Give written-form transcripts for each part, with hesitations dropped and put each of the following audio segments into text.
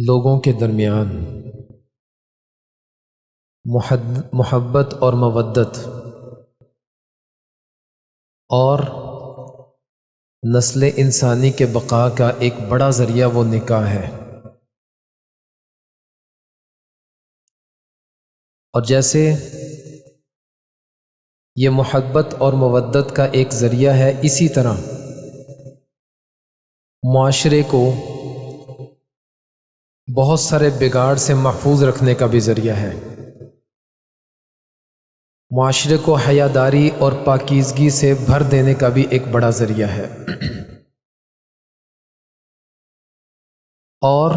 لوگوں کے درمیان محبت اور مودت اور نسل انسانی کے بقا کا ایک بڑا ذریعہ وہ نکاح ہے۔ اور جیسے یہ محبت اور مودت کا ایک ذریعہ ہے، اسی طرح معاشرے کو بہت سارے بگاڑ سے محفوظ رکھنے کا بھی ذریعہ ہے۔ معاشرے کو حیاداری اور پاکیزگی سے بھر دینے کا بھی ایک بڑا ذریعہ ہے۔ اور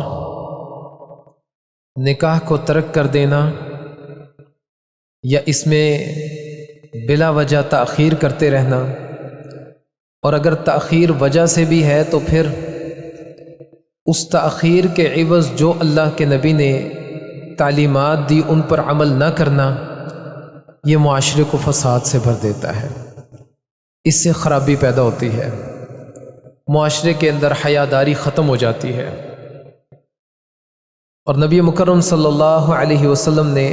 نکاح کو ترک کر دینا یا اس میں بلا وجہ تاخیر کرتے رہنا، اور اگر تاخیر وجہ سے بھی ہے تو پھر اس تاخیر کے عوض جو اللہ کے نبی نے تعلیمات دی ان پر عمل نہ کرنا، یہ معاشرے کو فساد سے بھر دیتا ہے، اس سے خرابی پیدا ہوتی ہے، معاشرے کے اندر حیاداری ختم ہو جاتی ہے۔ اور نبی مکرم صلی اللہ علیہ وسلم نے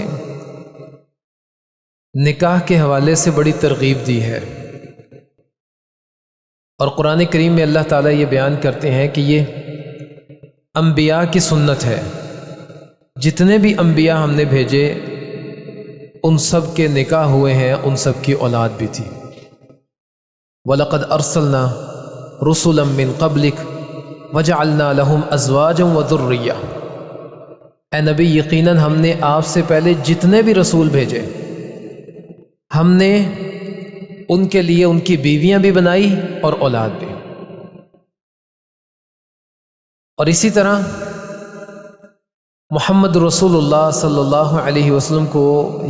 نکاح کے حوالے سے بڑی ترغیب دی ہے، اور قرآن کریم میں اللہ تعالیٰ یہ بیان کرتے ہیں کہ یہ انبیاء کی سنت ہے۔ جتنے بھی انبیاء ہم نے بھیجے ان سب کے نکاح ہوئے ہیں، ان سب کی اولاد بھی تھی۔ وَلَقَدْ أَرْسَلْنَا رُسُلًا مِّن قَبْلِكَ وَجَعَلْنَا لَهُمْ أَزْوَاجًا وَذُرِّيَّةً، اے نبی یقیناً ہم نے آپ سے پہلے جتنے بھی رسول بھیجے ہم نے ان کے لیے ان کی بیویاں بھی بنائی اور اولاد بھی۔ اور اسی طرح محمد رسول اللہ صلی اللہ علیہ وسلم کو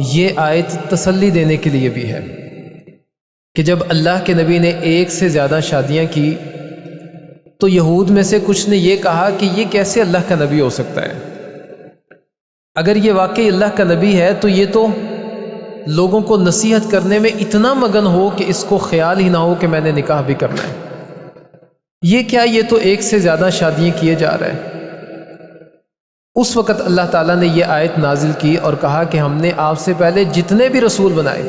یہ آیت تسلی دینے کے لیے بھی ہے کہ جب اللہ کے نبی نے ایک سے زیادہ شادیاں کی تو یہود میں سے کچھ نے یہ کہا کہ یہ کیسے اللہ کا نبی ہو سکتا ہے؟ اگر یہ واقعی اللہ کا نبی ہے تو یہ تو لوگوں کو نصیحت کرنے میں اتنا مگن ہو کہ اس کو خیال ہی نہ ہو کہ میں نے نکاح بھی کرنا ہے۔ یہ کیا، یہ تو ایک سے زیادہ شادیاں کیے جا رہے ہیں۔ اس وقت اللہ تعالیٰ نے یہ آیت نازل کی اور کہا کہ ہم نے آپ سے پہلے جتنے بھی رسول بنائے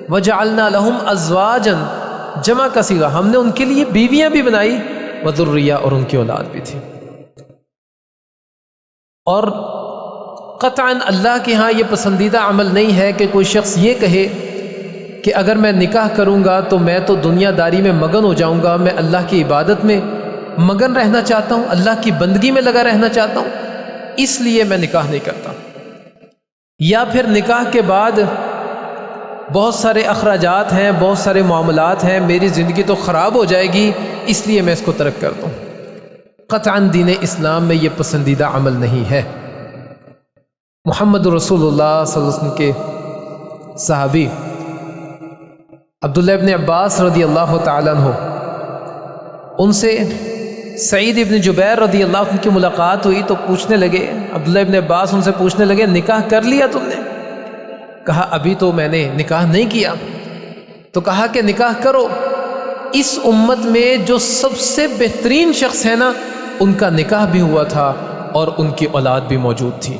وَجَعَلْنَا لَهُمْ أَزْوَاجًا، جمع کا صیغہ، ہم نے ان کے لیے بیویاں بھی بنائی، وَذُرِّيَّةً، اور ان کی اولاد بھی تھی۔ اور قطعاً اللہ کے ہاں یہ پسندیدہ عمل نہیں ہے کہ کوئی شخص یہ کہے کہ اگر میں نکاح کروں گا تو میں تو دنیا داری میں مگن ہو جاؤں گا، میں اللہ کی عبادت میں مگن رہنا چاہتا ہوں، اللہ کی بندگی میں لگا رہنا چاہتا ہوں، اس لیے میں نکاح نہیں کرتا۔ یا پھر نکاح کے بعد بہت سارے اخراجات ہیں، بہت سارے معاملات ہیں، میری زندگی تو خراب ہو جائے گی، اس لیے میں اس کو ترک کر دوں۔ قطعاً دین اسلام میں یہ پسندیدہ عمل نہیں ہے۔ محمد رسول اللہ صلی اللہ علیہ وسلم کے صحابی عبداللہ ابن عباس رضی اللہ تعالیٰ عنہ، ان سے سعید ابن جبیر رضی اللہ عنہ کی ملاقات ہوئی تو پوچھنے لگے، عبداللہ ابن عباس ان سے پوچھنے لگے نکاح کر لیا تم نے؟ کہا ابھی تو میں نے نکاح نہیں کیا۔ تو کہا کہ نکاح کرو، اس امت میں جو سب سے بہترین شخص ہے نا ان کا نکاح بھی ہوا تھا اور ان کی اولاد بھی موجود تھی،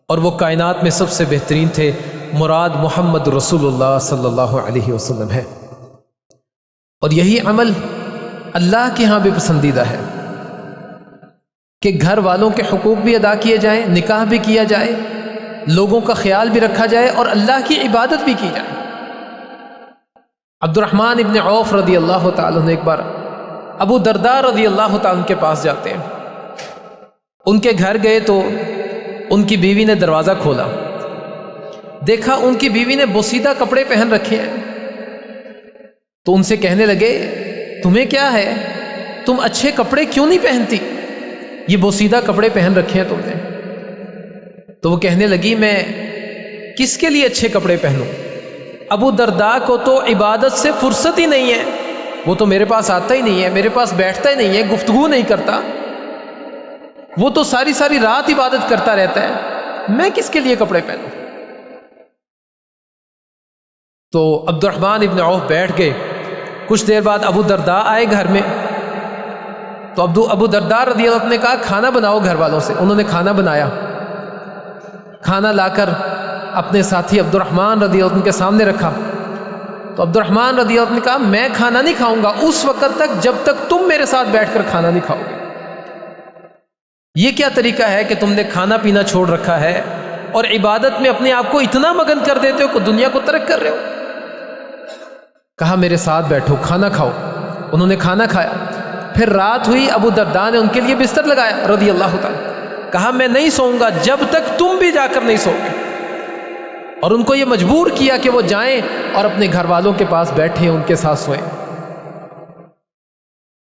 اور وہ کائنات میں سب سے بہترین تھے، مراد محمد رسول اللہ صلی اللہ علیہ وسلم ہے۔ اور یہی عمل اللہ کے ہاں بھی پسندیدہ ہے کہ گھر والوں کے حقوق بھی ادا کیے جائیں، نکاح بھی کیا جائے، لوگوں کا خیال بھی رکھا جائے اور اللہ کی عبادت بھی کی جائے۔ عبد الرحمن ابن عوف رضی اللہ تعالیٰ عنہ ایک بار ابو درداء رضی اللہ تعالیٰ عنہ کے پاس جاتے ہیں، ان کے گھر گئے تو ان کی بیوی نے دروازہ کھولا، دیکھا ان کی بیوی نے بوسیدہ کپڑے پہن رکھے ہیں، تو ان سے کہنے لگے تمہیں کیا ہے، تم اچھے کپڑے کیوں نہیں پہنتی، یہ بوسیدہ کپڑے پہن رکھے ہیں تم نے؟ تو وہ کہنے لگی میں کس کے لیے اچھے کپڑے پہنوں، ابو درداء کو تو عبادت سے فرصت ہی نہیں ہے، وہ تو میرے پاس آتا ہی نہیں ہے، میرے پاس بیٹھتا ہی نہیں ہے، گفتگو نہیں کرتا، وہ تو ساری ساری رات عبادت کرتا رہتا ہے، میں کس کے لیے کپڑے پہنوں؟ تو عبد الرحمن ابن عوف بیٹھ گئے۔ کچھ دیر بعد ابو درداء آئے گھر میں، تو ابو درداء رضی اللہ عنہ نے کہا کھانا بناؤ گھر والوں سے. انہوں نے کھانا بنایا. کھانا لا کر اپنے ساتھی عبد الرحمن رضی اللہ عنہ کے سامنے رکھا. تو عبد الرحمن رضی اللہ عنہ نے کہا میں کھانا نہیں کھاؤں گا اس وقت تک جب تک تم میرے ساتھ بیٹھ کر کھانا نہیں کھاؤ گے. یہ کیا طریقہ ہے کہ تم نے کھانا پینا چھوڑ رکھا ہے اور عبادت میں اپنے آپ کو اتنا مگن کر دیتے ہو کہ دنیا کو ترک کر رہے ہو. کہا میرے ساتھ بیٹھو کھانا کھاؤ. انہوں نے کھانا کھایا. پھر رات ہوئی. ابو درداء نے ان کے لیے بستر لگایا رضی اللہ تعالیٰ. کہا میں نہیں سوؤں گا جب تک تم بھی جا کر نہیں سو گے. اور ان کو یہ مجبور کیا کہ وہ جائیں اور اپنے گھر والوں کے پاس بیٹھیں ان کے ساتھ سوئیں.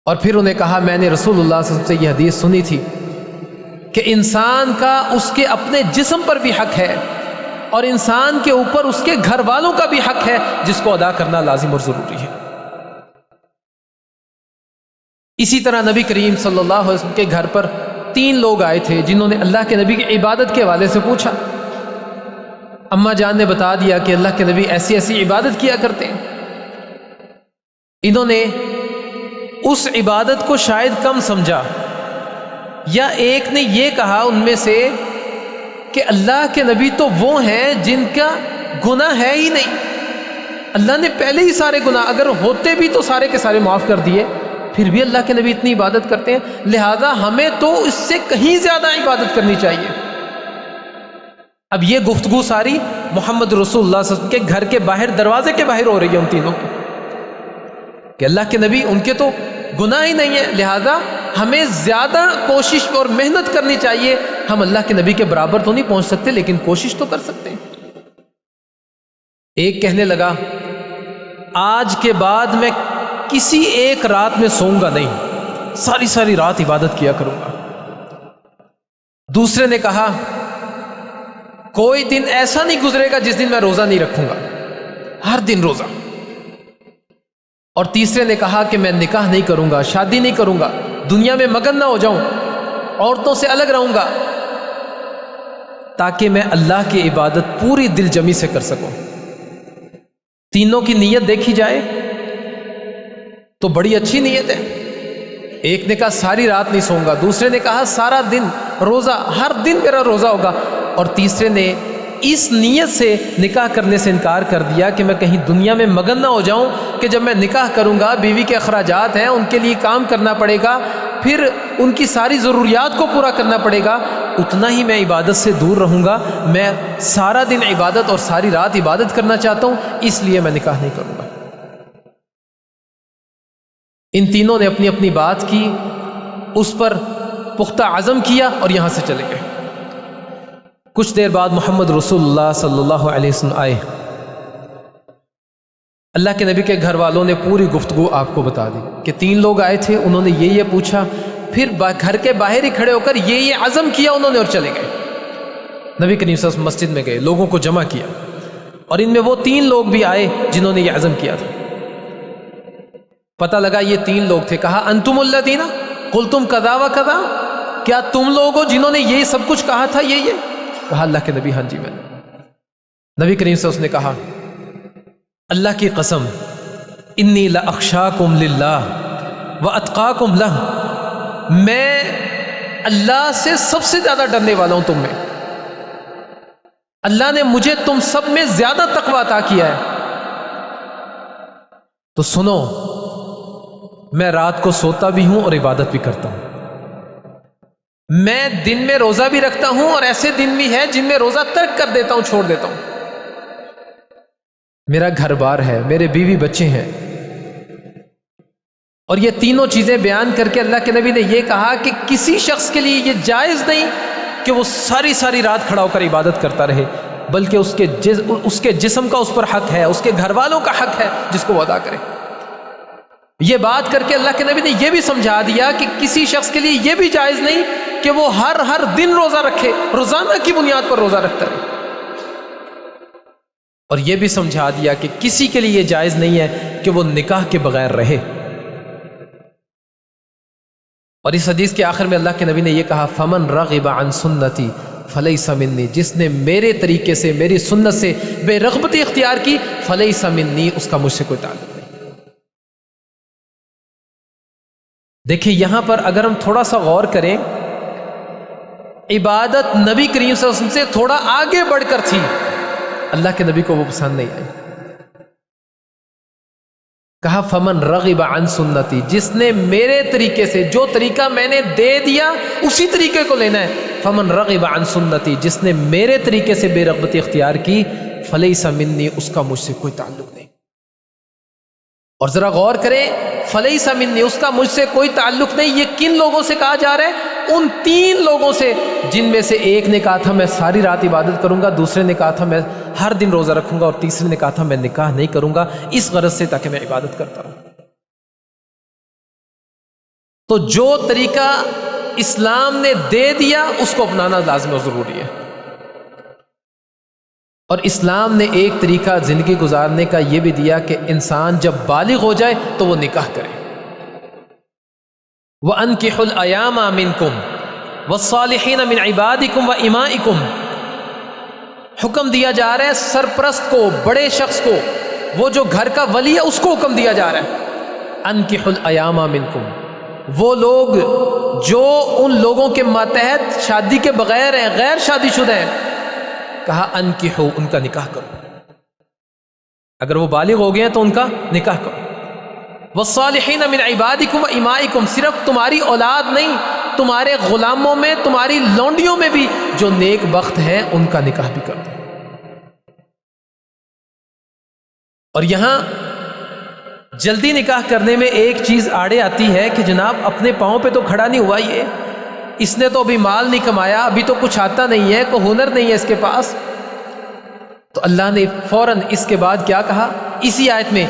اور پھر انہیں کہا میں نے رسول اللہ صلی اللہ علیہ وسلم سے یہ حدیث سنی تھی کہ انسان کا اس کے اپنے جسم پر بھی حق ہے اور انسان کے اوپر اس کے گھر والوں کا بھی حق ہے جس کو ادا کرنا لازم اور ضروری ہے. اسی طرح نبی کریم صلی اللہ علیہ وسلم کے گھر پر 3 لوگ آئے تھے جنہوں نے اللہ کے نبی کی عبادت کے حوالے سے پوچھا. اماں جان نے بتا دیا کہ اللہ کے نبی ایسی ایسی عبادت کیا کرتے ہیں. انہوں نے اس عبادت کو شاید کم سمجھا یا ایک نے یہ کہا ان میں سے کہ اللہ کے نبی تو وہ ہیں جن کا گناہ ہے ہی نہیں. اللہ نے پہلے ہی سارے گناہ اگر ہوتے بھی تو سارے کے سارے معاف کر دیے, پھر بھی اللہ کے نبی اتنی عبادت کرتے ہیں, لہذا ہمیں تو اس سے کہیں زیادہ عبادت کرنی چاہیے. اب یہ گفتگو ساری محمد رسول اللہ صلی اللہ علیہ وسلم کے گھر کے باہر دروازے کے باہر ہو رہی ہے ان تینوں کی کہ اللہ کے نبی ان کے تو گناہ ہی نہیں ہے, لہذا ہمیں زیادہ کوشش اور محنت کرنی چاہیے. ہم اللہ کے نبی کے برابر تو نہیں پہنچ سکتے لیکن کوشش تو کر سکتے ہیں. ایک کہنے لگا آج کے بعد میں کسی ایک رات میں سوؤں گا نہیں, ساری رات عبادت کیا کروں گا. دوسرے نے کہا کوئی دن ایسا نہیں گزرے گا جس دن میں روزہ نہیں رکھوں گا, ہر دن روزہ. اور تیسرے نے کہا کہ میں نکاح نہیں کروں گا, شادی نہیں کروں گا, دنیا میں مگن نہ ہو جاؤں, عورتوں سے الگ رہوں گا تاکہ میں اللہ کی عبادت پوری دل جمی سے کر سکوں. تینوں کی نیت دیکھی جائے تو بڑی اچھی نیت ہے. ایک نے کہا ساری رات نہیں سوؤں گا, دوسرے نے کہا سارا دن روزہ, ہر دن میرا روزہ ہوگا, اور تیسرے نے اس نیت سے نکاح کرنے سے انکار کر دیا کہ میں کہیں دنیا میں مگن نہ ہو جاؤں کہ جب میں نکاح کروں گا بیوی کے اخراجات ہیں, ان کے لیے کام کرنا پڑے گا, پھر ان کی ساری ضروریات کو پورا کرنا پڑے گا, اتنا ہی میں عبادت سے دور رہوں گا. میں سارا دن عبادت اور ساری رات عبادت کرنا چاہتا ہوں, اس لیے میں نکاح نہیں کروں گا. ان تینوں نے اپنی اپنی بات کی, اس پر پختہ عزم کیا اور یہاں سے چلے گئے. کچھ دیر بعد محمد رسول اللہ صلی اللہ علیہ وسلم آئے. اللہ کے نبی کے گھر والوں نے پوری گفتگو آپ کو بتا دی کہ 3 لوگ آئے تھے, انہوں نے یہ پوچھا, پھر گھر کے باہر ہی کھڑے ہو کر یہ عزم کیا انہوں نے اور چلے گئے. نبی کریم صلی اللہ علیہ وسلم مسجد میں گئے, لوگوں کو جمع کیا, اور ان میں وہ 3 لوگ بھی آئے جنہوں نے یہ عزم کیا تھا. پتہ لگا یہ 3 لوگ تھے. کہا انتم الذین قلتم کذا و کذا, کیا تم لوگ ہو جنہوں نے یہ سب کچھ کہا تھا یہ؟ کہا اللہ کے نبی ہاں جی میں نے. نبی کریم صلی اللہ علیہ وسلم نے کہا اللہ کی قسم انی لاخشاکم للہ واتقاکم لہ, میں اللہ سے سب سے زیادہ ڈرنے والا ہوں تم میں. اللہ نے مجھے تم سب میں زیادہ تقویٰ عطا کیا ہے. تو سنو, میں رات کو سوتا بھی ہوں اور عبادت بھی کرتا ہوں, میں دن میں روزہ بھی رکھتا ہوں اور ایسے دن بھی ہے جن میں روزہ ترک کر دیتا ہوں, چھوڑ دیتا ہوں. میرا گھر بار ہے, میرے بیوی بچے ہیں. اور یہ تینوں چیزیں بیان کر کے اللہ کے نبی نے یہ کہا کہ کسی شخص کے لیے یہ جائز نہیں کہ وہ ساری رات کھڑا ہو کر عبادت کرتا رہے, بلکہ اس کے جسم کا اس پر حق ہے, اس کے گھر والوں کا حق ہے جس کو وہ ادا کرے. یہ بات کر کے اللہ کے نبی نے یہ بھی سمجھا دیا کہ کسی شخص کے لیے یہ بھی جائز نہیں کہ وہ ہر دن روزہ رکھے, روزانہ کی بنیاد پر روزہ رکھتا رہے. اور یہ بھی سمجھا دیا کہ کسی کے لیے یہ جائز نہیں ہے کہ وہ نکاح کے بغیر رہے. اور اس حدیث کے آخر میں اللہ کے نبی نے یہ کہا فمن رغب عن سنتی فلیس منی, جس نے میرے طریقے سے میری سنت سے بے رغبتی اختیار کی فلیس منی, اس کا مجھ سے کوئی تعلق نہیں. دیکھیں یہاں پر اگر ہم تھوڑا سا غور کریں، عبادت نبی کریم صلی اللہ علیہ وسلم سے تھوڑا آگے بڑھ کر تھی، اللہ کے نبی کو وہ پسند نہیں آئی۔ کہا فمن رغب عن سنتی، جس نے میرے طریقے سے، جو طریقہ میں نے دے دیا اسی طریقے کو لینا ہے۔ فمن رغب عن سنتی، جس نے میرے طریقے سے بے رغبتی اختیار کی، فلیس منی، اس کا مجھ سے کوئی تعلق نہیں۔ اور ذرا غور کریں، فلیس منی، اس کا مجھ سے کوئی تعلق نہیں، یہ کن لوگوں سے کہا جا رہا ہے؟ ان 3 لوگوں سے جن میں سے ایک نے کہا تھا میں ساری رات عبادت کروں گا، دوسرے نے کہا تھا میں ہر دن روزہ رکھوں گا، اور تیسرے نے کہا تھا میں نکاح نہیں کروں گا اس غرض سے تاکہ میں عبادت کرتا رہوں۔ تو جو طریقہ اسلام نے دے دیا اس کو اپنانا لازم اور ضروری ہے۔ اور اسلام نے ایک طریقہ زندگی گزارنے کا یہ بھی دیا کہ انسان جب بالغ ہو جائے تو وہ نکاح کرے۔ وَأَنْكِحُوا الْأَيَامَ مِنْكُمْ وَالصَّالِحِينَ مِنْ عِبَادِكُمْ وَإِمَائِكُمْ، حکم دیا جا رہا ہے سرپرست کو، بڑے شخص کو، وہ جو گھر کا ولی ہے اس کو حکم دیا جا رہا ہے۔ أَنْكِحُوا الْأَيَامَ مِنْكُمْ، وہ لوگ جو ان لوگوں کے ماتحت شادی کے بغیر ہیں، غیر شادی شدہ ہیں، کہا انکحو، ان کا نکاح کرو، اگر وہ بالغ ہو گئے ہیں تو ان کا نکاح کرو۔ والصالحین من عبادکم و امائکم، صرف تمہاری اولاد نہیں، تمہارے غلاموں میں، تمہاری لونڈیوں میں بھی جو نیک بخت ہیں ان کا نکاح بھی کر دو۔ اور یہاں جلدی نکاح کرنے میں ایک چیز آڑے آتی ہے کہ جناب اپنے پاؤں پہ تو کھڑا نہیں ہوا یہ، اس نے تو ابھی مال نہیں کمایا، ابھی تو کچھ آتا نہیں ہے، کوئی ہنر نہیں ہے اس کے پاس۔ تو اللہ نے فوراً اس کے بعد کیا کہا اسی آیت میں،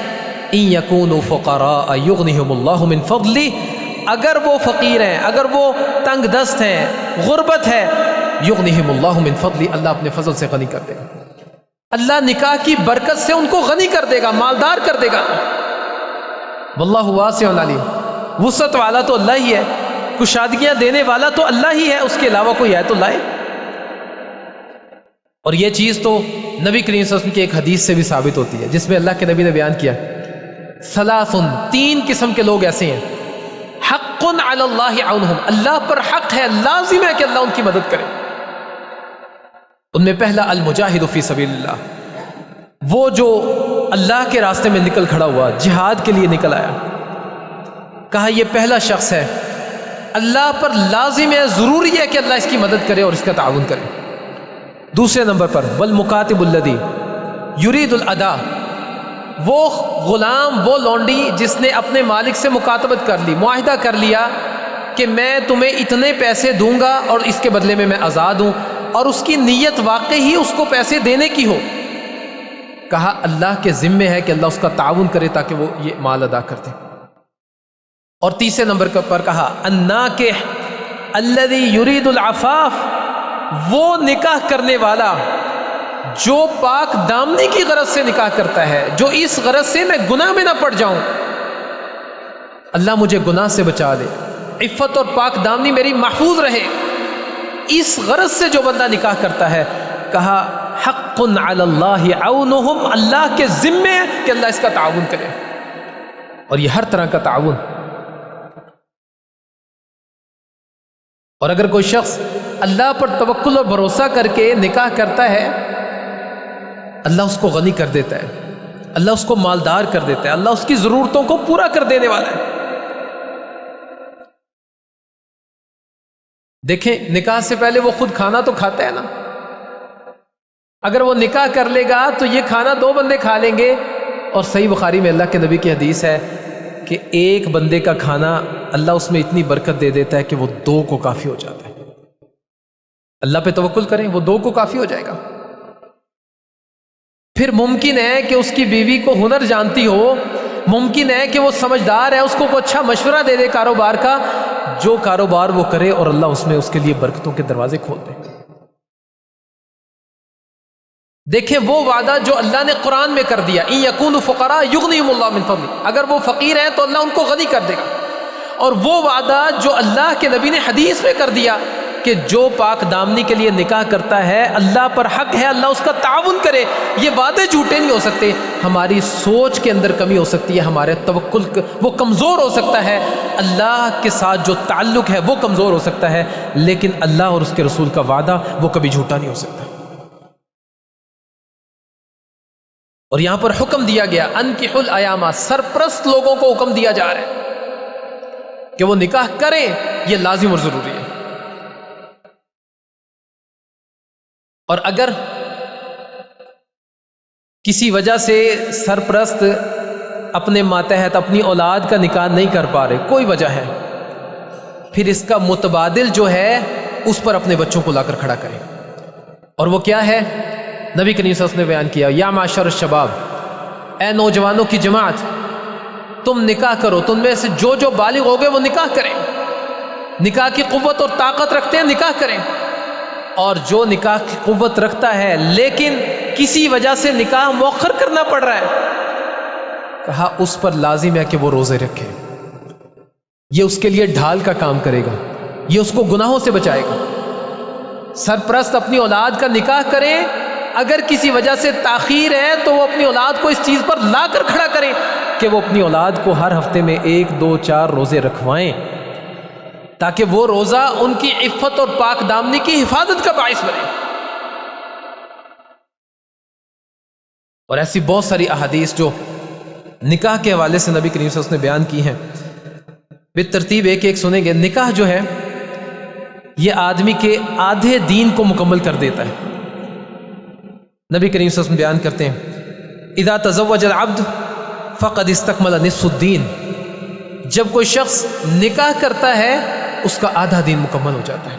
ان یکونوا فقراء یغنہم اللہ من فضلہ، اگر وہ فقیر ہیں، اگر وہ تنگ دست ہیں، غربت ہے، یغنہم اللہ من فضلہ، اللہ اپنے فضل سے غنی کر دے گا، اللہ نکاح کی برکت سے ان کو غنی کر دے گا، مالدار کر دے گا۔ واللہ واسع علیم، وسعت والا تو اللہ ہی ہے، کشادگیاں دینے والا تو اللہ ہی ہے، اس کے علاوہ کوئی ہے تو لائے۔ اور یہ چیز تو نبی کریم صلی اللہ علیہ وسلم کی ایک حدیث سے بھی ثابت ہوتی ہے، جس میں اللہ کے نبی نے بیان کیا، ثلاثن، 3 قسم کے لوگ ایسے ہیں، حق علی اللہ عونہم، اللہ پر حق ہے، لازم ہے کہ اللہ ان کی مدد کرے۔ ان میں پہلا المجاہد فی سبیل اللہ، وہ جو اللہ کے راستے میں نکل کھڑا ہوا، جہاد کے لیے نکل آیا، کہا یہ پہلا شخص ہے، اللہ پر لازم ہے، ضروری ہے کہ اللہ اس کی مدد کرے اور اس کا تعاون کرے۔ دوسرے نمبر پر والمکاتب الذی یرید الادا، وہ غلام، وہ لونڈی جس نے اپنے مالک سے مکاتبت کر لی، معاہدہ کر لیا کہ میں تمہیں اتنے پیسے دوں گا اور اس کے بدلے میں میں آزاد ہوں، اور اس کی نیت واقعی ہی اس کو پیسے دینے کی ہو، کہا اللہ کے ذمے ہے کہ اللہ اس کا تعاون کرے تاکہ وہ یہ مال ادا کر دے۔ اور تیسرے نمبر پر کہا الناکح الذی یرید العفاف، وہ نکاح کرنے والا جو پاک دامنی کی غرض سے نکاح کرتا ہے، جو اس غرض سے میں گناہ میں نہ پڑ جاؤں، اللہ مجھے گناہ سے بچا دے، عفت اور پاک دامنی میری محفوظ رہے، اس غرض سے جو بندہ نکاح کرتا ہے، کہا حق علی اللہ عونہم، اللہ کے ذمے ہے کہ اللہ اس کا تعاون کرے، اور یہ ہر طرح کا تعاون۔ اور اگر کوئی شخص اللہ پر توکل اور بھروسہ کر کے نکاح کرتا ہے، اللہ اس کو غنی کر دیتا ہے، اللہ اس کو مالدار کر دیتا ہے، اللہ اس کی ضرورتوں کو پورا کر دینے والا ہے۔ دیکھیں نکاح سے پہلے وہ خود کھانا تو کھاتا ہے نا، اگر وہ نکاح کر لے گا تو یہ کھانا 2 بندے کھا لیں گے، اور صحیح بخاری میں اللہ کے نبی کی حدیث ہے کہ ایک بندے کا کھانا اللہ اس میں اتنی برکت دے دیتا ہے کہ وہ 2 کو کافی ہو جاتا ہے۔ اللہ پہ توکل کریں، وہ 2 کو کافی ہو جائے گا۔ پھر ممکن ہے کہ اس کی بیوی کو ہنر جانتی ہو، ممکن ہے کہ وہ سمجھدار ہے، اس کو کوئی اچھا مشورہ دے دے کاروبار کا، جو کاروبار وہ کرے اور اللہ اس میں اس کے لیے برکتوں کے دروازے کھول دے۔ دیکھیں وہ وعدہ جو اللہ نے قرآن میں کر دیا، ان یکونوا فقراء یغنیہم اللہ من فضلہ، اگر وہ فقیر ہیں تو اللہ ان کو غنی کر دے گا، اور وہ وعدہ جو اللہ کے نبی نے حدیث میں کر دیا کہ جو پاک دامنی کے لیے نکاح کرتا ہے اللہ پر حق ہے اللہ اس کا تعاون کرے. یہ وعدے جھوٹے نہیں ہو سکتے. ہماری سوچ کے اندر کمی ہو سکتی ہے, ہمارے توکل وہ کمزور ہو سکتا ہے, اللہ کے ساتھ جو تعلق ہے وہ کمزور ہو سکتا ہے, لیکن اللہ اور اس کے رسول کا وعدہ وہ کبھی جھوٹا نہیں ہو سکتا. اور یہاں پر حکم دیا گیا انکحوا الایام, سرپرست لوگوں کو حکم دیا جا رہا ہے کہ وہ نکاح کریں, یہ لازم اور ضروری ہے. اور اگر کسی وجہ سے سرپرست اپنے ماتحت اپنی اولاد کا نکاح نہیں کر پا رہے, کوئی وجہ ہے, پھر اس کا متبادل جو ہے اس پر اپنے بچوں کو لا کر کھڑا کریں. اور وہ کیا ہے؟ نبی کریم صلی اللہ علیہ وسلم نے بیان کیا, یا معشر الشباب, اے نوجوانوں کی جماعت, تم نکاح کرو, تم میں سے جو جو بالغ ہو گئے وہ نکاح کریں, نکاح کی قوت اور طاقت رکھتے ہیں نکاح کریں, اور جو نکاح کی قوت رکھتا ہے لیکن کسی وجہ سے نکاح مؤخر کرنا پڑ رہا ہے, کہا اس پر لازم ہے کہ وہ روزے رکھے, یہ اس کے لیے ڈھال کا کام کرے گا, یہ اس کو گناہوں سے بچائے گا. سرپرست اپنی اولاد کا نکاح کرے, اگر کسی وجہ سے تاخیر ہے تو وہ اپنی اولاد کو اس چیز پر لا کر کھڑا کریں کہ وہ اپنی اولاد کو ہر ہفتے میں 1 2 4 روزے رکھوائیں, تاکہ وہ روزہ ان کی عفت اور پاک دامنی کی حفاظت کا باعث بنے. اور ایسی بہت ساری احادیث جو نکاح کے حوالے سے نبی کریم صلی اللہ علیہ وسلم نے بیان کی ہیں, بالترتیب ایک ایک سنیں گے. نکاح جو ہے یہ آدمی کے آدھے دین کو مکمل کر دیتا ہے. نبی کریم صلی اللہ علیہ وسلم بیان کرتے ہیں, اذا تزوج العبد فقد استکمل نصف الدین, جب کوئی شخص نکاح کرتا ہے اس کا آدھا دین مکمل ہو جاتا ہے.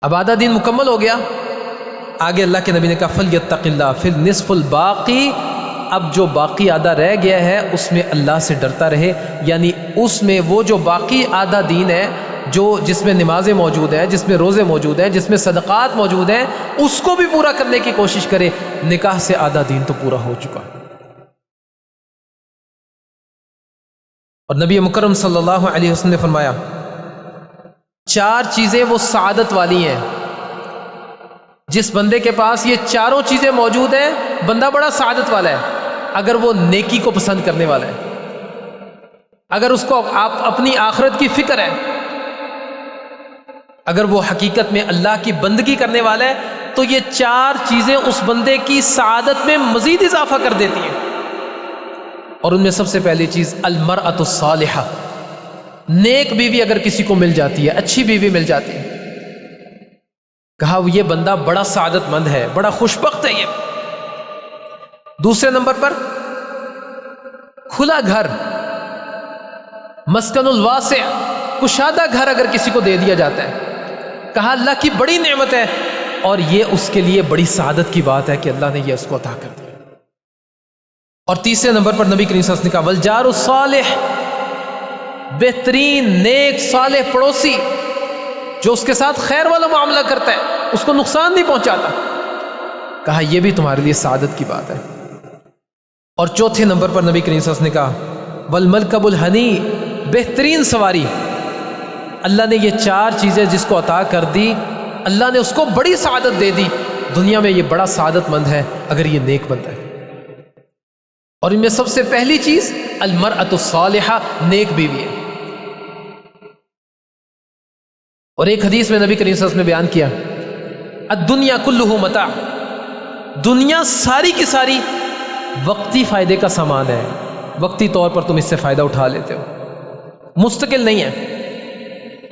اب آدھا دین مکمل ہو گیا, آگے اللہ کے نبی نے کہا فلیتق اللہ فی النصف الباقی, اب جو باقی آدھا رہ گیا ہے اس میں اللہ سے ڈرتا رہے, یعنی اس میں وہ جو باقی آدھا دین ہے جو جس میں نمازیں موجود ہیں, جس میں روزے موجود ہیں, جس میں صدقات موجود ہیں, اس کو بھی پورا کرنے کی کوشش کرے. نکاح سے آدھا دین تو پورا ہو چکا. اور نبی مکرم صلی اللہ علیہ وسلم نے فرمایا 4 چیزیں وہ سعادت والی ہیں, جس بندے کے پاس یہ چاروں چیزیں موجود ہیں بندہ بڑا سعادت والا ہے. اگر وہ نیکی کو پسند کرنے والا ہے, اگر اس کو اپنی آخرت کی فکر ہے, اگر وہ حقیقت میں اللہ کی بندگی کرنے والا ہے, تو یہ 4 چیزیں اس بندے کی سعادت میں مزید اضافہ کر دیتی ہیں. اور ان میں سب سے پہلی چیز المرأۃ الصالحہ, نیک بیوی اگر کسی کو مل جاتی ہے, اچھی بیوی مل جاتی ہے, کہا یہ بندہ بڑا سعادت مند ہے, بڑا خوش بخت ہے یہ. دوسرے نمبر پر کھلا گھر, مسکن الواسع, کشادہ گھر اگر کسی کو دے دیا جاتا ہے, کہا اللہ کی بڑی نعمت ہے, اور یہ اس کے لیے بڑی سعادت کی بات ہے کہ اللہ نے یہ اس کو عطا کر دیا. اور تیسرے نمبر پر نبی کریم صلی اللہ علیہ وسلم نے کہا والجار الصالح, بہترین نیک صالح پڑوسی جو اس کے ساتھ خیر والا معاملہ کرتا ہے, اس کو نقصان نہیں پہنچاتا, کہا یہ بھی تمہارے لیے سعادت کی بات ہے. اور چوتھے نمبر پر نبی کریم صلی اللہ علیہ وسلم نے کہا والمرکب الحنی, بہترین سواری. اللہ نے یہ 4 چیزیں جس کو عطا کر دی, اللہ نے اس کو بڑی سعادت دے دی, دنیا میں یہ بڑا سعادت مند ہے اگر یہ نیک بندہ ہے. اور ان میں سب سے پہلی چیز المرأۃ الصالحہ, نیک بیوی ہے. اور ایک حدیث میں نبی کریم صلی اللہ علیہ وسلم نے بیان کیا الدنیا کلہ متاع, دنیا ساری کی ساری وقتی فائدے کا سامان ہے, وقتی طور پر تم اس سے فائدہ اٹھا لیتے ہو, مستقل نہیں ہے.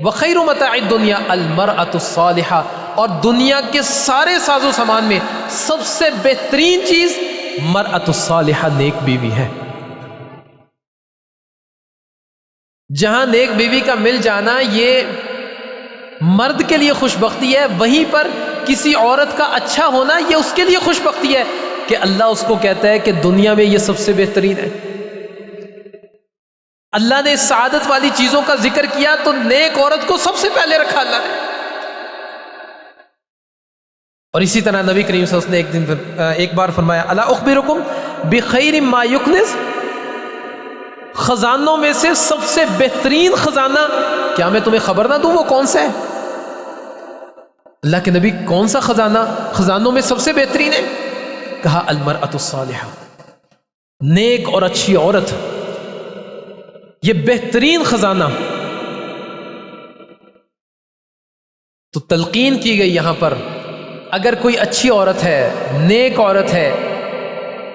وخیر متاع الدنیا المرأۃ الصالحہ, اور دنیا کے سارے ساز و سامان میں سب سے بہترین چیز مرأۃ الصالحہ, نیک بیوی ہے. جہاں نیک بیوی کا مل جانا یہ مرد کے لیے خوش بختی ہے, وہیں پر کسی عورت کا اچھا ہونا یہ اس کے لیے خوش بختی ہے کہ اللہ اس کو کہتا ہے کہ دنیا میں یہ سب سے بہترین ہے. اللہ نے سعادت والی چیزوں کا ذکر کیا تو نیک عورت کو سب سے پہلے رکھا اللہ نے. اور اسی طرح نبی کریم صلی اللہ علیہ وسلم نے ایک بار فرمایا الا اخبرکم بخیر ما یکنز, خزانوں میں سے سب سے بہترین خزانہ کیا میں تمہیں خبر نہ دوں وہ کون سا ہے؟ اللہ کے نبی کون سا خزانوں میں سب سے بہترین ہے؟ کہا المرأۃ الصالحہ، نیک اور اچھی عورت، یہ بہترین خزانہ۔ تو تلقین کی گئی یہاں پر، اگر کوئی اچھی عورت ہے، نیک عورت ہے،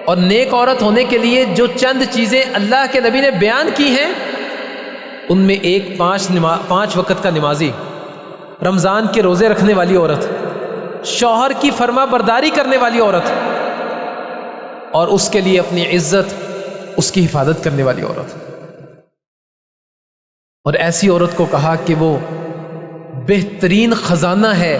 اور نیک عورت ہونے کے لیے جو چند چیزیں اللہ کے نبی نے بیان کی ہیں، ان میں ایک 5 وقت کا نمازی، رمضان کے روزے رکھنے والی عورت، شوہر کی فرما برداری کرنے والی عورت، اور اس کے لیے اپنی عزت، اس کی حفاظت کرنے والی عورت۔ اور ایسی عورت کو کہا کہ وہ بہترین خزانہ ہے۔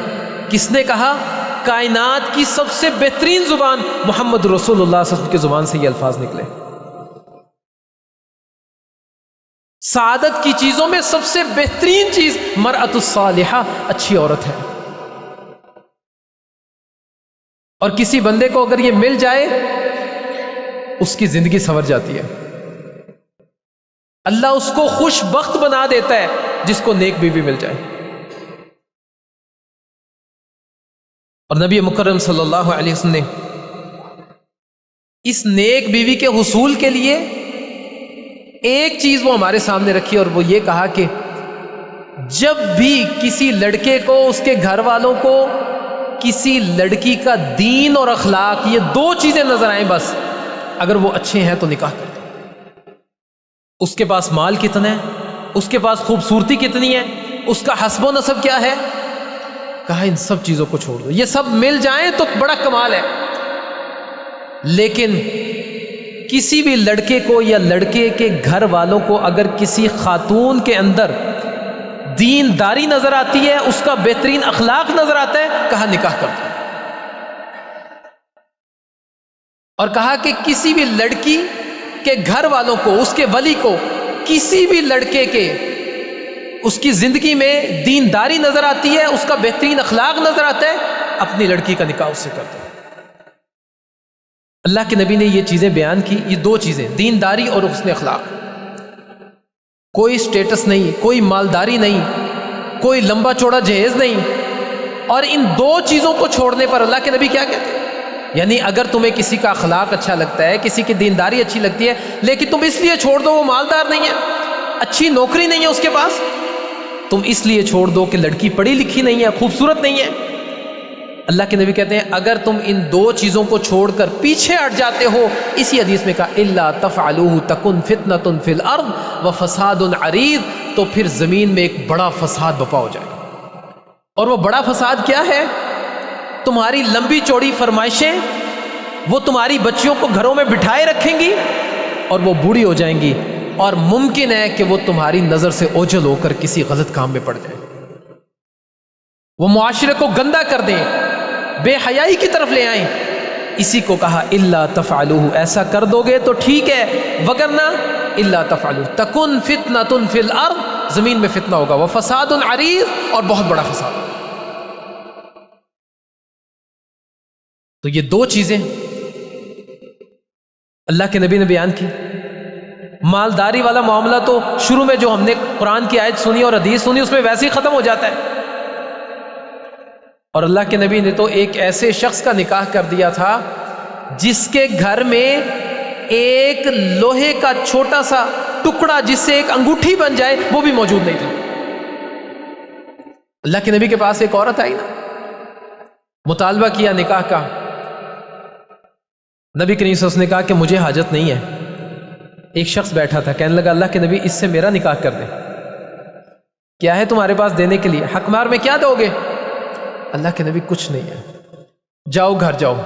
کس نے کہا؟ کائنات کی سب سے بہترین زبان محمد رسول اللہ صلی اللہ علیہ وسلم کی زبان سے یہ الفاظ نکلے۔ سعادت کی چیزوں میں سب سے بہترین چیز مرأۃ الصالحہ، اچھی عورت ہے۔ اور کسی بندے کو اگر یہ مل جائے، اس کی زندگی سنور جاتی ہے۔ اللہ اس کو خوش بخت بنا دیتا ہے جس کو نیک بیوی مل جائے۔ اور نبی مکرم صلی اللہ علیہ وسلم نے اس نیک بیوی کے حصول کے لیے ایک چیز وہ ہمارے سامنے رکھی، اور وہ یہ کہا کہ جب بھی کسی لڑکے کو، اس کے گھر والوں کو کسی لڑکی کا دین اور اخلاق، یہ 2 چیزیں نظر آئیں بس، اگر وہ اچھے ہیں تو نکاح کر دیں۔ اس کے پاس مال کتنا ہے، اس کے پاس خوبصورتی کتنی ہے، اس کا حسب و نسب کیا ہے، کہا ان سب چیزوں کو چھوڑ دو، یہ سب مل جائیں تو بڑا کمال ہے۔ لیکن کسی بھی لڑکے کو یا لڑکے کے گھر والوں کو اگر کسی خاتون کے اندر دینداری نظر آتی ہے، اس کا بہترین اخلاق نظر آتا ہے، کہا نکاح کر دو۔ اور کہا کہ کسی بھی لڑکی کے گھر والوں کو، اس کے ولی کو، کسی بھی لڑکے کے اس کی زندگی میں دینداری نظر آتی ہے، اس کا بہترین اخلاق نظر آتا ہے، اپنی لڑکی کا نکاح اس سے کر دو۔ اللہ کے نبی نے یہ چیزیں بیان کی، یہ 2 چیزیں، دینداری اور حسن اخلاق۔ کوئی سٹیٹس نہیں، کوئی مالداری نہیں، کوئی لمبا چوڑا جہیز نہیں۔ اور ان 2 چیزوں کو چھوڑنے پر اللہ کے نبی کیا کہتے ہیں؟ یعنی اگر تمہیں کسی کا اخلاق اچھا لگتا ہے، کسی کی دینداری اچھی لگتی ہے، لیکن تم اس لیے چھوڑ دو وہ مالدار نہیں ہے، اچھی نوکری نہیں ہے اس کے پاس، تم اس لیے چھوڑ دو کہ لڑکی پڑھی لکھی نہیں ہے، خوبصورت نہیں ہے، اللہ کے نبی کہتے ہیں اگر تم ان 2 چیزوں کو چھوڑ کر پیچھے ہٹ جاتے ہو، اسی حدیث میں کہا الا تفعلوه تکن فتنۃ فی الارض وفساد عریض، تو پھر زمین میں ایک بڑا فساد بپا ہو جائے گا۔ اور وہ بڑا فساد کیا ہے؟ تمہاری لمبی چوڑی فرمائشیں وہ تمہاری بچیوں کو گھروں میں بٹھائے رکھیں گی، اور وہ بوڑھی ہو جائیں گی، اور ممکن ہے کہ وہ تمہاری نظر سے اوجھل ہو کر کسی غلط کام میں پڑ جائیں، وہ معاشرے کو گندا کر دیں، بے حیائی کی طرف لے آئیں۔ اسی کو کہا الا تفعلوه، ایسا کر دو گے تو ٹھیک ہے، وگرنہ الا تفعلوه تکن فتنۃ فی الارض، زمین میں فتنہ ہوگا، وفساد عریض، اور بہت بڑا فساد ہوگا۔ تو یہ 2 چیزیں اللہ کے نبی نے بیان کی۔ مالداری والا معاملہ تو شروع میں جو ہم نے قرآن کی آیت سنی اور حدیث سنی، اس میں ویسے ہی ختم ہو جاتا ہے۔ اور اللہ کے نبی نے تو ایک ایسے شخص کا نکاح کر دیا تھا جس کے گھر میں ایک لوہے کا چھوٹا سا ٹکڑا جس سے ایک انگوٹھی بن جائے وہ بھی موجود نہیں تھا۔ اللہ کے نبی کے پاس ایک عورت آئی نا، مطالبہ کیا نکاح کا، نبی کریم صلی اللہ علیہ وسلم نے کہا کہ مجھے حاجت نہیں ہے۔ ایک شخص بیٹھا تھا، کہنے لگا اللہ کے نبی اس سے میرا نکاح کر دیں، کیا ہے تمہارے پاس دینے کے لیے، حق مہر میں کیا دو گے؟ اللہ کے نبی کچھ نہیں ہے، جاؤ گھر جاؤ،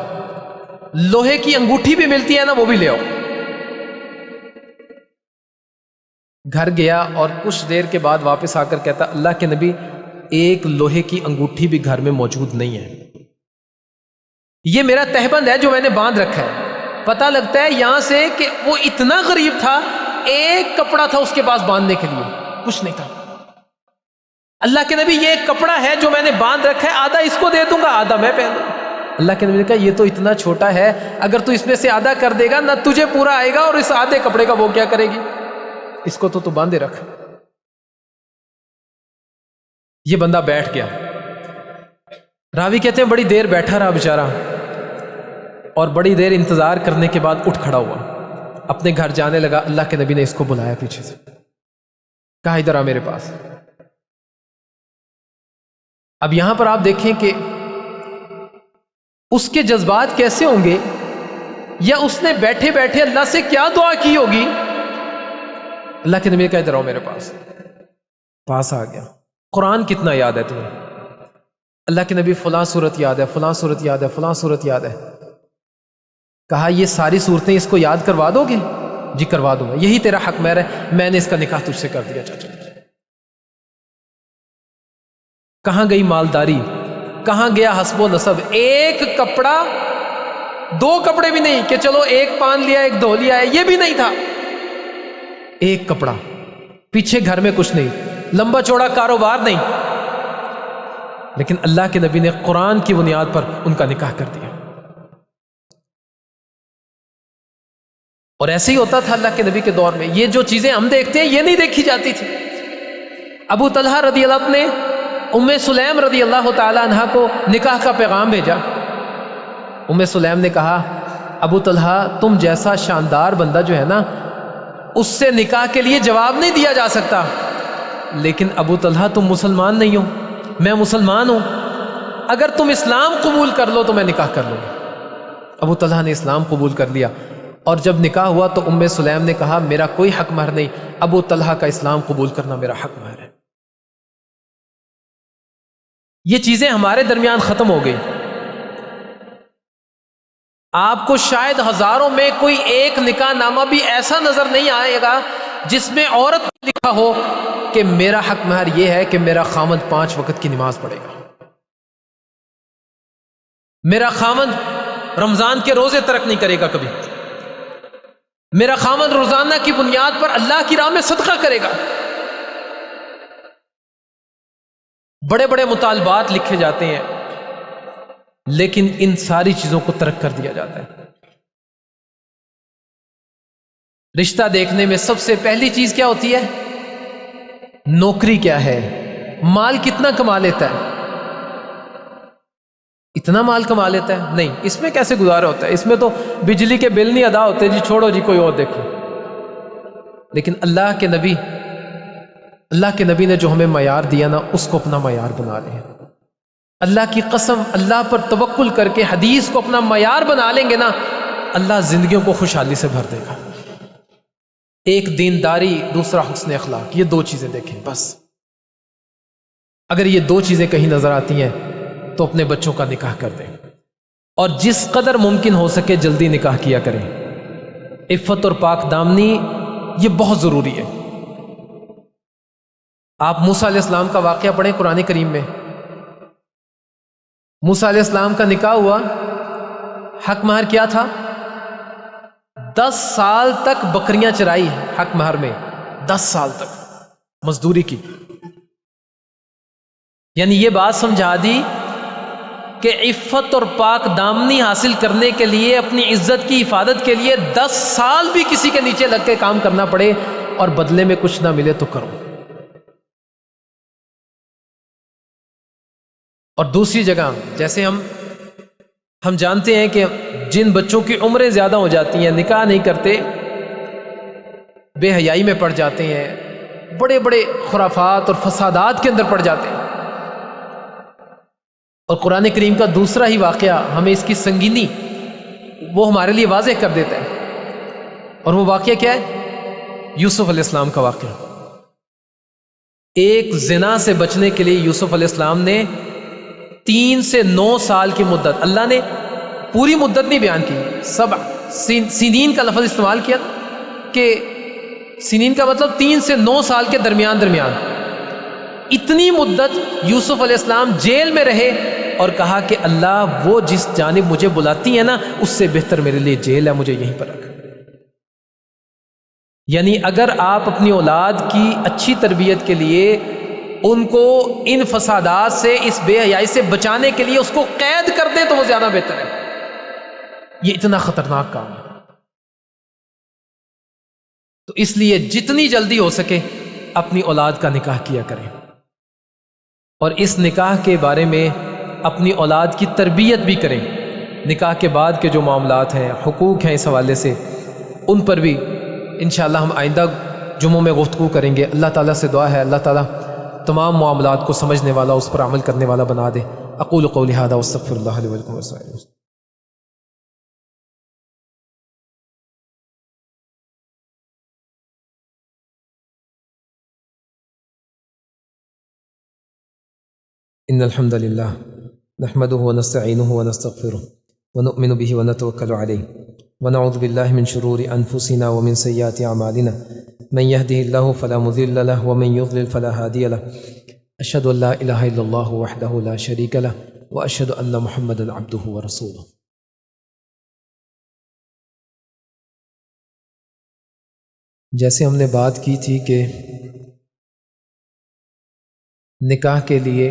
لوہے کی انگوٹھی بھی ملتی ہے نا وہ بھی لے آؤ۔ گھر گیا اور کچھ دیر کے بعد واپس آ کر کہتا اللہ کے نبی ایک لوہے کی انگوٹھی بھی گھر میں موجود نہیں ہے، یہ میرا تہبند ہے جو میں نے باندھ رکھا ہے۔ پتہ لگتا ہے یہاں سے کہ وہ اتنا غریب تھا، ایک کپڑا تھا اس کے پاس باندھنے کے لیے، کچھ نہیں تھا۔ اللہ کے نبی یہ ایک کپڑا ہے جو میں نے باندھ رکھا ہے، آدھا اس کو دے دوں گا آدھا میں پہن لوں گا۔ اللہ کے نبی نے کہا یہ تو اتنا چھوٹا ہے، اگر تو اس میں سے آدھا کر دے گا نہ تجھے پورا آئے گا، اور اس آدھے کپڑے کا وہ کیا کرے گی، اس کو تو باندھے رکھ۔ یہ بندہ بیٹھ گیا، راوی کہتے ہیں بڑی دیر بیٹھا رہا بیچارہ، اور بڑی دیر انتظار کرنے کے بعد اٹھ کھڑا ہوا، اپنے گھر جانے لگا۔ اللہ کے نبی نے اس کو بلایا پیچھے سے، کہا ادھر آ میرے پاس۔ اب یہاں پر آپ دیکھیں کہ اس کے جذبات کیسے ہوں گے، یا اس نے بیٹھے بیٹھے اللہ سے کیا دعا کی ہوگی۔ اللہ کے نبی نے کہا ادھر آؤ میرے پاس آ گیا۔ قرآن کتنا یاد ہے تمہیں؟ اللہ کے نبی فلاں صورت یاد ہے، فلاں صورت یاد ہے، فلاں صورت یاد ہے۔ کہا یہ ساری صورتیں اس کو یاد کروا دو گے؟ جی کروا دوں گا، یہی تیرا حق مہر ہے، میں نے اس کا نکاح تجھ سے کر دیا چاچا۔ کہاں گئی مالداری، کہاں گیا حسب و نسب؟ ایک کپڑا، دو کپڑے بھی نہیں کہ چلو ایک پان لیا ایک دھو لیا ہے، یہ بھی نہیں تھا۔ ایک کپڑا، پیچھے گھر میں کچھ نہیں، لمبا چوڑا کاروبار نہیں، لیکن اللہ کے نبی نے قرآن کی بنیاد پر ان کا نکاح کر دیا۔ اور ایسے ہی ہوتا تھا اللہ کے نبی کے دور میں۔ یہ جو چیزیں ہم دیکھتے ہیں یہ نہیں دیکھی جاتی تھی۔ ابو طلحہ رضی اللہ عنہ نے ام سلیم رضی اللہ تعالی عنہ کو نکاح کا پیغام بھیجا۔ ام سلیم نے کہا ابو طلحہ تم جیسا شاندار بندہ جو ہے نا، اس سے نکاح کے لیے جواب نہیں دیا جا سکتا، لیکن ابو طلحہ تم مسلمان نہیں ہو، میں مسلمان ہوں، اگر تم اسلام قبول کر لو تو میں نکاح کر لوں گی۔ ابو طلحہ نے اسلام قبول کر لیا، اور جب نکاح ہوا تو ام سلیم نے کہا میرا کوئی حق مہر نہیں، ابو طلحہ کا اسلام قبول کرنا میرا حق مہر ہے۔ یہ چیزیں ہمارے درمیان ختم ہو گئی۔ آپ کو شاید ہزاروں میں کوئی ایک نکاح نامہ بھی ایسا نظر نہیں آئے گا جس میں عورت نے لکھا ہو کہ میرا حق مہر یہ ہے کہ میرا خامند 5 وقت کی نماز پڑھے گا، میرا خامند رمضان کے روزے ترک نہیں کرے گا کبھی، میرا خامند روزانہ کی بنیاد پر اللہ کی راہ میں صدقہ کرے گا۔ بڑے بڑے مطالبات لکھے جاتے ہیں، لیکن ان ساری چیزوں کو ترک کر دیا جاتا ہے۔ رشتہ دیکھنے میں سب سے پہلی چیز کیا ہوتی ہے؟ نوکری کیا ہے، مال کتنا کما لیتا ہے۔ اتنا مال کما لیتا ہے؟ نہیں، اس میں کیسے گزارا ہوتا ہے، اس میں تو بجلی کے بل نہیں ادا ہوتے، جی چھوڑو جی کوئی اور دیکھو۔ لیکن اللہ کے نبی نے جو ہمیں معیار دیا نا، اس کو اپنا معیار بنا لیں۔ اللہ کی قسم، اللہ پر توکل کر کے حدیث کو اپنا معیار بنا لیں گے نا، اللہ زندگیوں کو خوشحالی سے بھر دے گا۔ ایک دینداری، دوسرا حسن اخلاق، یہ 2 چیزیں دیکھیں بس۔ اگر یہ 2 چیزیں کہیں نظر آتی ہیں تو اپنے بچوں کا نکاح کر دیں، اور جس قدر ممکن ہو سکے جلدی نکاح کیا کریں۔ عفت اور پاک دامنی یہ بہت ضروری ہے۔ آپ موسیٰ علیہ السلام کا واقعہ پڑھیں قرآن کریم میں۔ موسیٰ علیہ السلام کا نکاح ہوا، حق مہر کیا تھا؟ 10 سال تک بکریاں چرائی حق مہر میں، 10 سال تک مزدوری کی۔ یعنی یہ بات سمجھا دی کہ عفت اور پاک دامنی حاصل کرنے کے لیے، اپنی عزت کی حفاظت کے لیے 10 سال بھی کسی کے نیچے لگ کے کام کرنا پڑے اور بدلے میں کچھ نہ ملے تو کرو۔ اور دوسری جگہ، جیسے ہم جانتے ہیں کہ جن بچوں کی عمریں زیادہ ہو جاتی ہیں، نکاح نہیں کرتے، بے حیائی میں پڑ جاتے ہیں، بڑے بڑے خرافات اور فسادات کے اندر پڑ جاتے ہیں۔ اور قرآن کریم کا دوسرا ہی واقعہ ہمیں اس کی سنگینی وہ ہمارے لیے واضح کر دیتا ہے، اور وہ واقعہ کیا ہے؟ یوسف علیہ السلام کا واقعہ۔ ایک زنا سے بچنے کے لیے یوسف علیہ السلام نے 3 سے 9 سال کی مدت، اللہ نے پوری مدت نہیں بیان کی، 7 سنین کا لفظ استعمال کیا کہ سنین کا مطلب 3 سے 9 سال کے درمیان اتنی مدت یوسف علیہ السلام جیل میں رہے، اور کہا کہ اللہ وہ جس جانب مجھے بلاتی ہے نا، اس سے بہتر میرے لیے جیل ہے، مجھے یہیں پر رکھ۔ یعنی اگر آپ اپنی اولاد کی اچھی تربیت کے لیے، ان کو ان فسادات سے، اس بے حیائی سے بچانے کے لیے اس کو قید کر دیں تو وہ زیادہ بہتر ہے۔ یہ اتنا خطرناک کام ہے۔ تو اس لیے جتنی جلدی ہو سکے اپنی اولاد کا نکاح کیا کریں۔ اور اس نکاح کے بارے میں اپنی اولاد کی تربیت بھی کریں، نکاح کے بعد کے جو معاملات ہیں، حقوق ہیں، اس حوالے سے ان پر بھی انشاءاللہ ہم آئندہ جمعوں میں گفتگو کریں گے۔ اللہ تعالیٰ سے دعا ہے اللہ تعالیٰ تمام معاملات کو سمجھنے والا، اس پر عمل کرنے والا بنا دے۔ اقول قولی ھذا واستغفر اللہ لی ولکم ولسائر المسلمین۔ ان الحمد للہ نحمده ونستعینه ونستغفره ونؤمن به ونتوکل علیہ ونعوذ باللہ من شرور انفسنا ومن سیئات اعمالنا من يهده الله فلا مضل له ومن يضلل فلا هادي له اشهد ان لا الہ الا اللہ وحدہ لا شریک له واشهد ان محمدا عبدہ ورسولہ۔ جیسے ہم نے بات کی تھی کہ نکاح کے لیے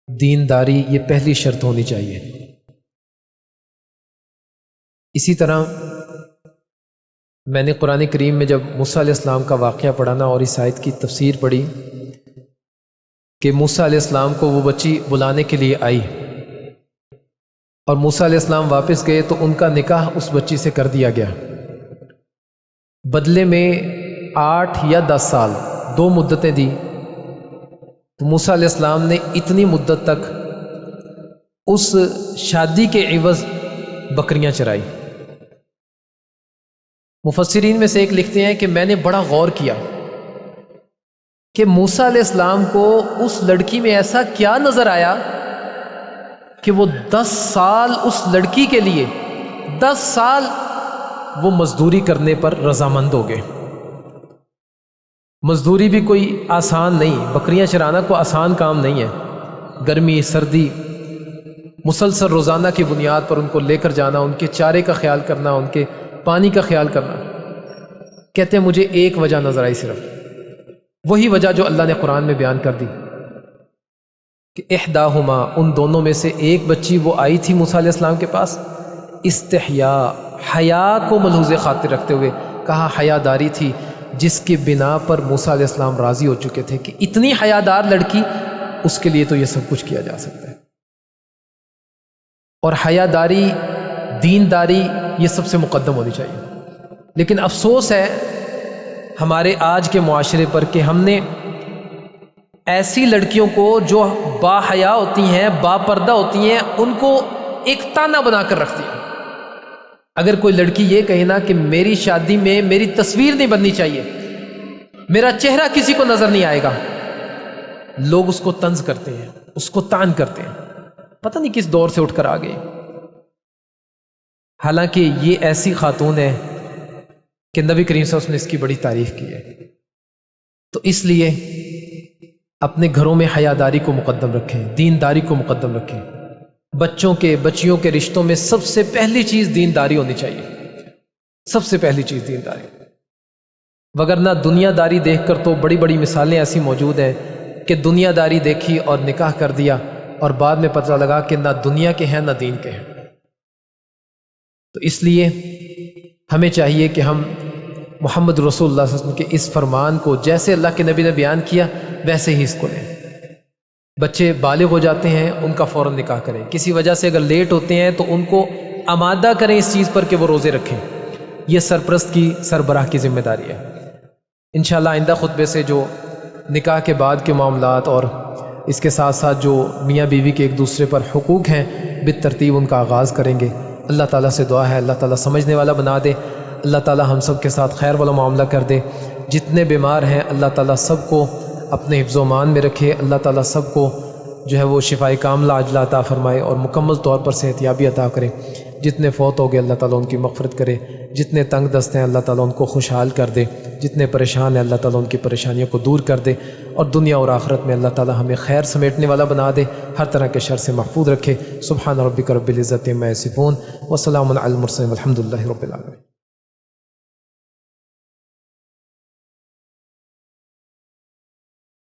دینداری یہ پہلی شرط ہونی چاہیے۔ اسی طرح میں نے قرآن کریم میں جب موسیٰ علیہ السلام کا واقعہ پڑھانا اور اس آیت کی تفسیر پڑھی کہ موسیٰ علیہ السلام کو وہ بچی بلانے کے لیے آئی اور موسیٰ علیہ السلام واپس گئے تو ان کا نکاح اس بچی سے کر دیا گیا، بدلے میں 8 یا 10 سال 2 مدتیں دی۔ تو موسیٰ علیہ السلام نے اتنی مدت تک اس شادی کے عوض بکریاں چرائی۔ مفسرین میں سے ایک لکھتے ہیں کہ میں نے بڑا غور کیا کہ موسیٰ علیہ السلام کو اس لڑکی میں ایسا کیا نظر آیا کہ وہ 10 سال اس لڑکی کے لیے 10 سال وہ مزدوری کرنے پر رضامند ہو گئے۔ مزدوری بھی کوئی آسان نہیں، بکریاں چرانا کوئی آسان کام نہیں ہے، گرمی سردی مسلسل روزانہ کی بنیاد پر ان کو لے کر جانا، ان کے چارے کا خیال کرنا، ان کے پانی کا خیال کرنا۔ کہتے ہیں مجھے ایک وجہ نظر آئی، صرف وہی وجہ جو اللہ نے قرآن میں بیان کر دی کہ احداہما، ان دونوں میں سے ایک بچی وہ آئی تھی موسیٰ علیہ السلام کے پاس، استحیا، حیا کو ملحوظ خاطر رکھتے ہوئے کہا حیا داری تھی، جس کی بنا پر موسیٰ علیہ السلام راضی ہو چکے تھے کہ اتنی حیادار لڑکی، اس کے لیے تو یہ سب کچھ کیا جا سکتا ہے۔ اور حیاداری، دینداری یہ سب سے مقدم ہونی چاہیے۔ لیکن افسوس ہے ہمارے آج کے معاشرے پر کہ ہم نے ایسی لڑکیوں کو جو با حیا ہوتی ہیں، با پردہ ہوتی ہیں، ان کو ایک تانا بنا کر رکھ دیا۔ اگر کوئی لڑکی یہ کہے نا کہ میری شادی میں میری تصویر نہیں بننی چاہیے، میرا چہرہ کسی کو نظر نہیں آئے گا، لوگ اس کو طنز کرتے ہیں، اس کو طعن کرتے ہیں، پتہ نہیں کس دور سے اٹھ کر آ گئے۔ حالانکہ یہ ایسی خاتون ہے کہ نبی کریم صلی اللہ علیہ وسلم نے اس کی بڑی تعریف کی ہے۔ تو اس لیے اپنے گھروں میں حیاداری کو مقدم رکھیں، دینداری کو مقدم رکھیں۔ بچیوں کے رشتوں میں سب سے پہلی چیز دینداری ہونی چاہیے، سب سے پہلی چیز دینداری۔ وگرنہ دنیا داری دیکھ کر تو بڑی بڑی مثالیں ایسی موجود ہیں کہ دنیا داری دیکھی اور نکاح کر دیا اور بعد میں پتہ لگا کہ نہ دنیا کے ہیں نہ دین کے ہیں۔ تو اس لیے ہمیں چاہیے کہ ہم محمد رسول اللہ صلی اللہ علیہ وسلم کے اس فرمان کو جیسے اللہ کے نبی نے بیان کیا ویسے ہی اس کو لیں۔ بچے بالغ ہو جاتے ہیں ان کا فوراً نکاح کریں، کسی وجہ سے اگر لیٹ ہوتے ہیں تو ان کو آمادہ کریں اس چیز پر کہ وہ روزے رکھیں۔ یہ سرپرست کی، سربراہ کی ذمہ داری ہے۔ انشاءاللہ آئندہ خطبے سے جو نکاح کے بعد کے معاملات اور اس کے ساتھ ساتھ جو میاں بیوی کے ایک دوسرے پر حقوق ہیں بالترتیب ان کا آغاز کریں گے۔ اللہ تعالیٰ سے دعا ہے اللہ تعالیٰ سمجھنے والا بنا دے، اللہ تعالیٰ ہم سب کے ساتھ خیر والا معاملہ کر دے۔ جتنے بیمار ہیں اللہ تعالیٰ سب کو اپنے حفظ و امان میں رکھے، اللہ تعالیٰ سب کو جو ہے وہ شفائے کاملہ عاجلہ عطا فرمائے اور مکمل طور پر صحت یابی عطا کرے۔ جتنے فوت ہو گئے اللہ تعالیٰ ان کی مغفرت کرے، جتنے تنگ دست ہیں اللہ تعالیٰ ان کو خوشحال کر دے، جتنے پریشان ہیں اللہ تعالیٰ ان کی پریشانیوں کو دور کر دے، اور دنیا اور آخرت میں اللہ تعالیٰ ہمیں خیر سمیٹنے والا بنا دے، ہر طرح کے شر سے محفوظ رکھے۔ سبحان ربک رب العزت عما یصفون وسلام علی المرسلین والحمد للہ رب العالمین۔